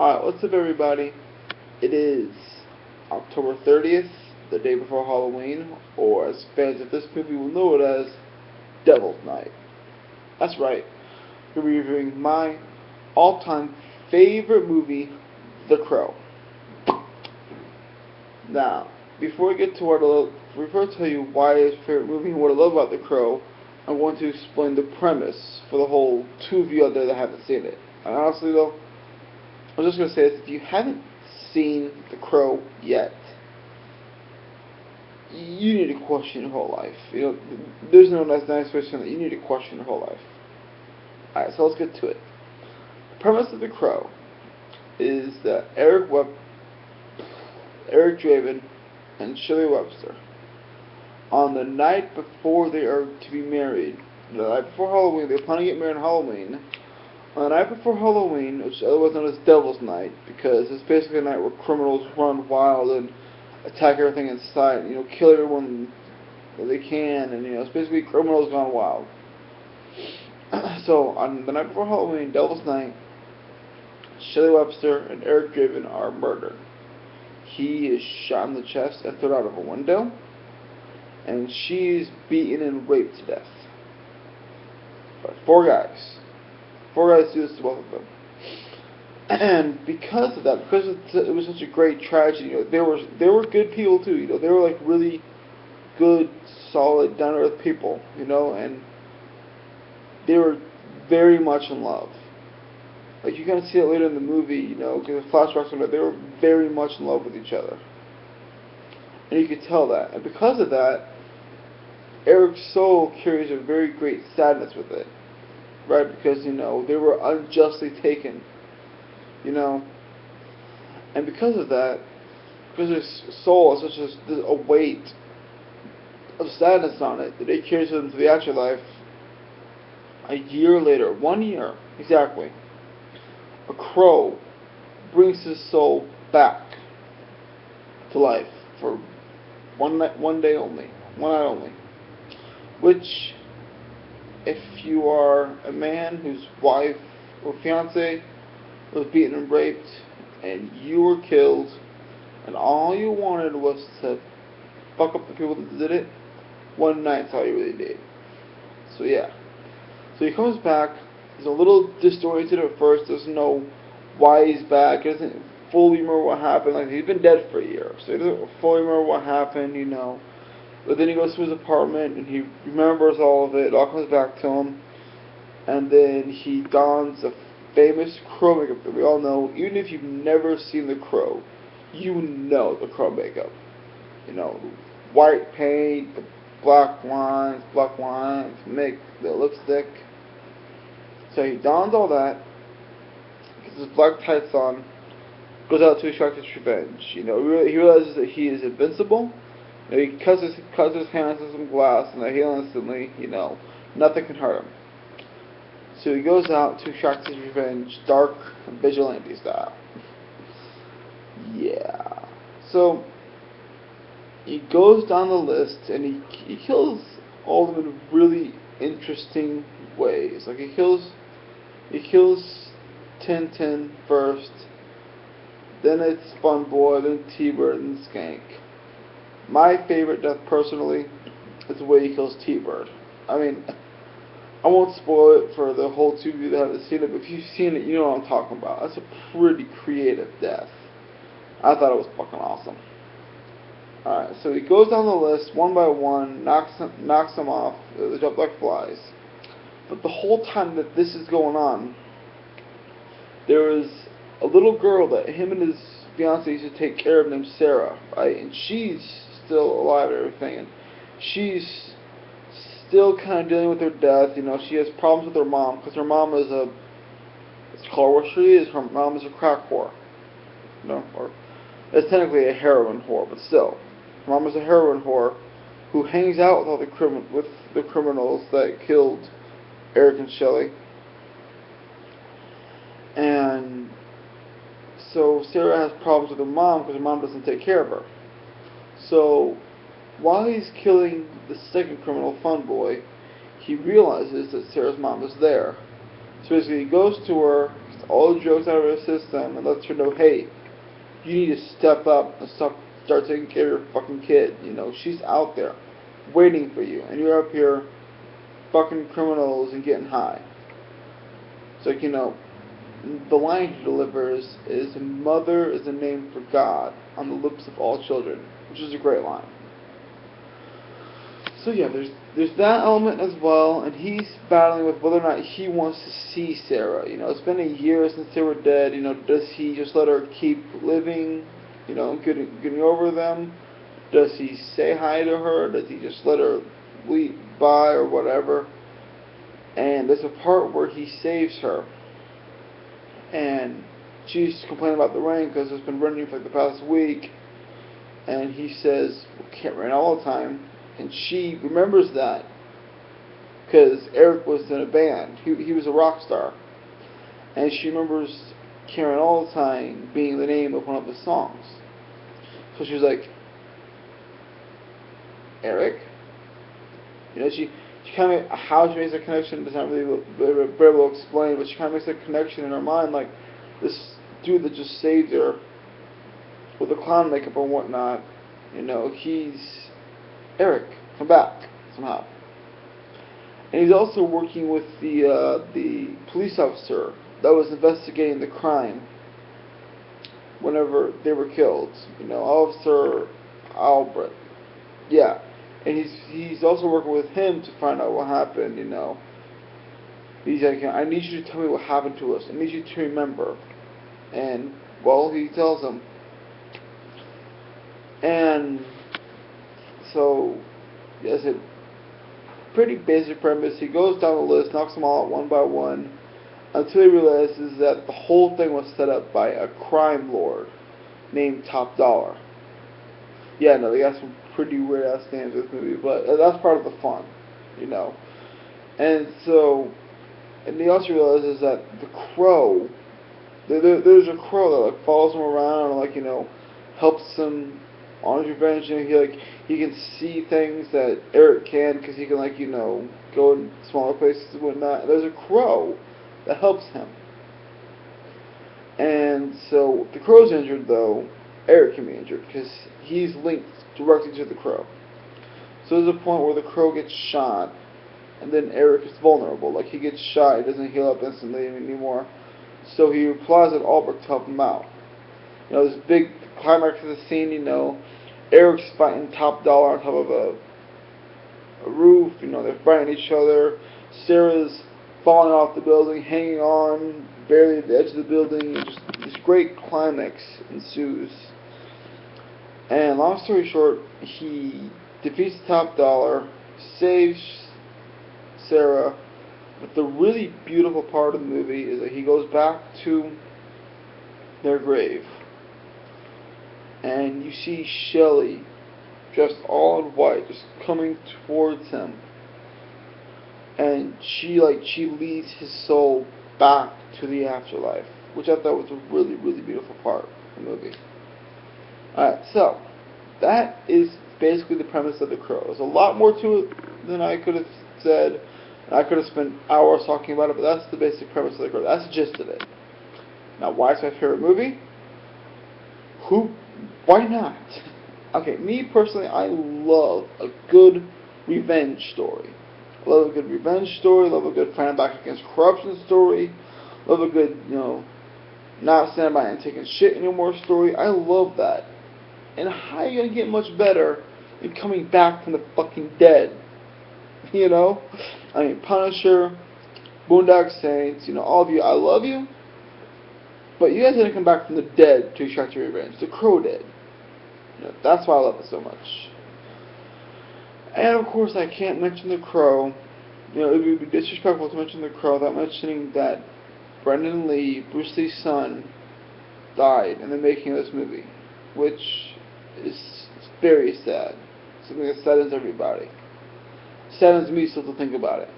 Alright, what's up everybody? It is October 30th, the day before Halloween, or as fans of this movie will know it as, Devil's Night. That's right, we're reviewing my all-time favorite movie, The Crow. Now, before I get to before I tell you why it's my favorite movie and what I love about The Crow, I want to explain the premise for the whole two of you out there that haven't seen it. And honestly though, I was just going to say this, if you haven't seen The Crow yet, you need to question your whole life. There's no nice way to say that. You need to question your whole life. Alright, so let's get to it. The premise of The Crow is that Eric Draven and Shelley Webster, on the night before they are to be married, the night before Halloween, they plan to get married on Halloween. On the night before Halloween, which is otherwise known as Devil's Night, because it's basically a night where criminals run wild and attack everything in sight, kill everyone that they can, and it's basically criminals gone wild. So on the night before Halloween, Devil's Night, Shelley Webster and Eric Draven are murdered. He is shot in the chest and thrown out of a window, and she's beaten and raped to death by four guys. Four guys do this to both of them. And because of that, because it was such a great tragedy, they were good people too. They were like really good, solid, down to earth people. And they were very much in love. Like you kind of see it later in the movie, because the flashbacks on it, they were very much in love with each other, and you could tell that. And because of that, Eric's soul carries a very great sadness with it, right? Because they were unjustly taken. And because of that, because his soul has such a weight of sadness on it, that it carries him to the afterlife. A year later, 1 year exactly, a crow brings his soul back to life for one night, one day only, one night only. Which, if you are a man whose wife or fiance was beaten and raped, and you were killed, and all you wanted was to fuck up the people that did it, one night's all you really did. So yeah. So he comes back, he's a little disoriented at first, doesn't know why he's back, he doesn't fully remember what happened, like he's been dead for a year, so he doesn't fully remember what happened, But then he goes to his apartment, and he remembers all of it, it all comes back to him, and then he dons a famous Crow makeup that we all know. Even if you've never seen The Crow, you know the Crow makeup. White paint, the black lines, make the lipstick. So he dons all that, gets his black tights on, goes out to extract his revenge. He realizes that he is invincible. He cuts his hands in some glass, and they heal instantly. Nothing can hurt him. So he goes out to extract his revenge, dark vigilante style. Yeah. So he goes down the list, and he kills all of them in really interesting ways. Like he kills Tintin first, then it's Fun Boy, then T-Bird, and Skank. My favorite death personally is the way he kills T-Bird. I mean, I won't spoil it for the whole two of you that haven't seen it, but if you've seen it, you know what I'm talking about. That's a pretty creative death. I thought it was fucking awesome. Alright, so he goes down the list one by one, knocks them off, they jump like flies. But the whole time that this is going on, there is a little girl that him and his fiance used to take care of named Sarah, right? And she's still alive and everything, and she's still kind of dealing with her death. She has problems with her mom, because her mom is let's call her what she is, her mom is a crack whore. Or it's technically a heroin whore, but still. Her mom is a heroin whore who hangs out with all the criminals that killed Eric and Shelley. And so Sarah has problems with her mom because her mom doesn't take care of her. So while he's killing the second criminal, Fun Boy, he realizes that Sarah's mom is there. So basically, he goes to her, gets all the drugs out of her system, and lets her know, hey, you need to step up and start taking care of your fucking kid. You know, she's out there waiting for you, and you're up here fucking criminals and getting high. It's like, you know, the line he delivers is, "Mother is a name for God on the lips of all children," which is a great line. So yeah, there's that element as well, and he's battling with whether or not he wants to see Sarah. You know, it's been a year since they were dead. You know, does he just let her keep living? You know, getting over them? Does he say hi to her? Does he just let her leave by or whatever? And there's a part where he saves her, and she's complaining about the rain because it's been raining for like the past week, and he says, well, it can't rain all the time, and she remembers that because Eric was in a band. He was a rock star, and she remembers "Can't Rain All the Time" being the name of one of the songs. So she was like, Eric? You know, she kind of, how she makes that connection is not really very well explained, but she kind of makes that connection in her mind, like, this dude that just saved her with the clown makeup and whatnot, you know, he's Eric, come back, somehow. And he's also working with the police officer that was investigating the crime whenever they were killed, you know, Officer Albrecht. Yeah. And he's also working with him to find out what happened, you know. He's like, I need you to tell me what happened to us. I need you to remember. And, well, he tells him. And so, yes, a pretty basic premise. He goes down the list, knocks them all out one by one, until he realizes that the whole thing was set up by a crime lord named Top Dollar. Yeah, no, they got some pretty weird ass names in this movie, but that's part of the fun, you know. And so, and he also realizes that the crow, there's a crow that like follows him around and like, you know, helps him on his revenge. And he can see things that Eric can because he can, like, you know, go in smaller places and whatnot. And there's a crow that helps him. And so the crow's injured though. Eric can be injured because he's linked directly to the crow. So there's a point where the crow gets shot, and then Eric is vulnerable. Like, he gets shot, he doesn't heal up instantly anymore. So he applies at Albrecht to help him out. You know, this big climax of the scene, you know, Eric's fighting Top Dollar on top of a roof, you know, they're fighting each other. Sarah's falling off the building, hanging on, barely at the edge of the building, and just this great climax ensues. And long story short, he defeats Top Dollar, saves Sarah, but the really beautiful part of the movie is that he goes back to their grave, and you see Shelley, dressed all in white, just coming towards him, and she leads his soul back to the afterlife, which I thought was a really, really beautiful part of the movie. Alright, so that is basically the premise of The Crow. There's a lot more to it than I could have said, and I could have spent hours talking about it, but that's the basic premise of The Crow. That's the gist of it. Now, why is my favorite movie? Why not? Okay, me personally, I love a good revenge story. I love a good revenge story, love a good fighting back against corruption story, love a good, you know, not standing by and taking shit anymore story. I love that. And how are you going to get much better than coming back from the fucking dead? You know? I mean, Punisher, Boondock Saints, you know, all of you, I love you. But you guys didn't come back from the dead to extract your revenge. The Crow did. You know, that's why I love it so much. And of course, I can't mention The Crow. You know, it would be disrespectful to mention The Crow without mentioning that Brendan Lee, Bruce Lee's son, died in the making of this movie, which is very sad. Something that saddens everybody. Saddens me still to think about it.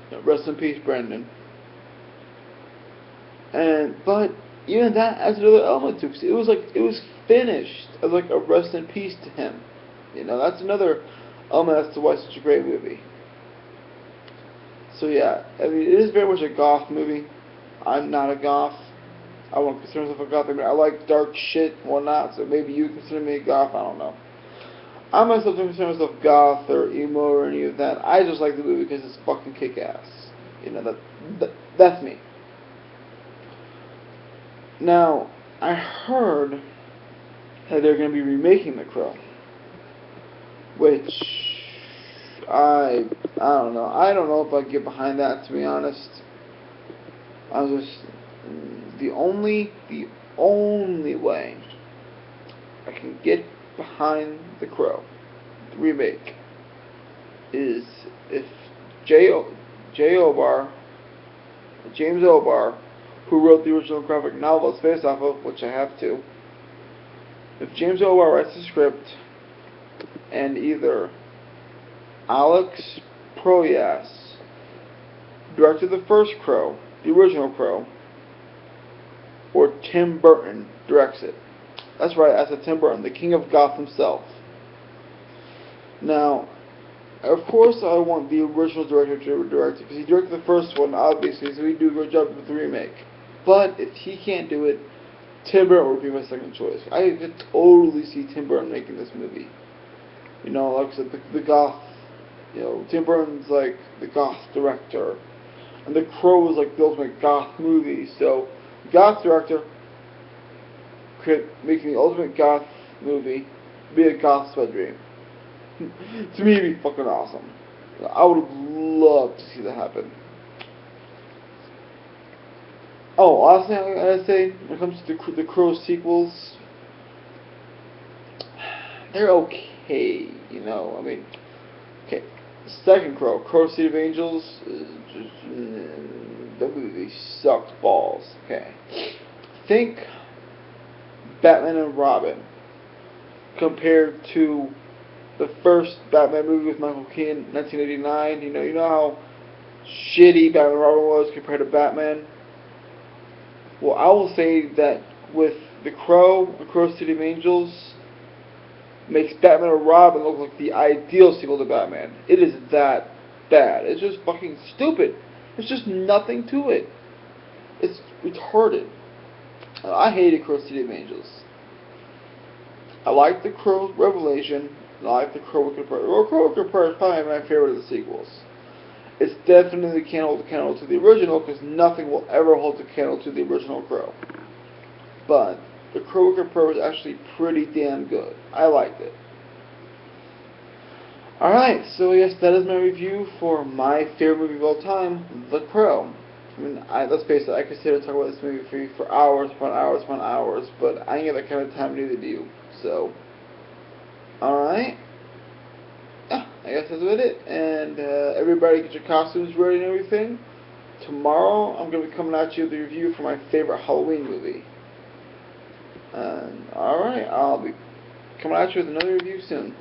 You know, rest in peace, Brendan. But even that adds another element to it. 'Cause it was finished as like a rest in peace to him. You know, that's another element as to why it's such a great movie. So yeah, I mean, it is very much a goth movie. I'm not a goth. I won't consider myself a goth. I mean, I like dark shit and whatnot, so maybe you consider me a goth, I don't know. I myself don't consider myself goth or emo or any of that. I just like the movie because it's fucking kick-ass. You know, that's me. Now, I heard that they're going to be remaking The Crow, which I don't know. I don't know if I can get behind that, to be honest. I was just the only way I can get behind The Crow, the remake, is if J. Obar, James Obar, who wrote the original graphic novel it's based off of, which I have to, if James Obar writes the script and either Alex Proyas directed the first Crow, the original Crow, or Tim Burton directs it. That's right, I said Tim Burton, the king of goth himself. Now, of course I want the original director to direct it, because he directed the first one, obviously, so he'd do a good job with the remake. But if he can't do it, Tim Burton would be my second choice. I could totally see Tim Burton making this movie. You know, like I said, the goth, you know, Tim Burton's like the goth director, and The Crow was like the ultimate goth movie, so goth director making the ultimate goth movie be a goth sweat dream. To me, it'd be fucking awesome. I would love to see that happen. Oh, last thing I gotta say, when it comes to the Crow sequels, they're okay, you know. I mean, okay, the second Crow, City of Angels, is just, the movie sucked balls. Okay, think Batman and Robin compared to the first Batman movie with Michael Keaton, 1989. You know how shitty Batman and Robin was compared to Batman. Well, I will say that with The Crow City of Angels, makes Batman and Robin look like the ideal sequel to Batman. It is that bad. It's just fucking stupid. There's just nothing to it. It's retarded. I hated Crow City of Angels. I like The Crow Revelation. I like The Crow Wicked Prayer. Well, Crow Wicked Prayer is probably my favorite of the sequels. It's definitely can't hold a candle to the original, because nothing will ever hold a candle to the original Crow. But The Crow Wicked Prayer was actually pretty damn good. I liked it. Alright, so yes, that is my review for my favorite movie of all time, The Crow. I mean, let's face it, I could sit and talk about this movie for hours upon hours upon hours, but I ain't got that kind of time, neither do you. So, alright. Yeah, I guess that's about it. And everybody get your costumes ready and everything. Tomorrow, I'm going to be coming at you with a review for my favorite Halloween movie. And, alright, I'll be coming at you with another review soon.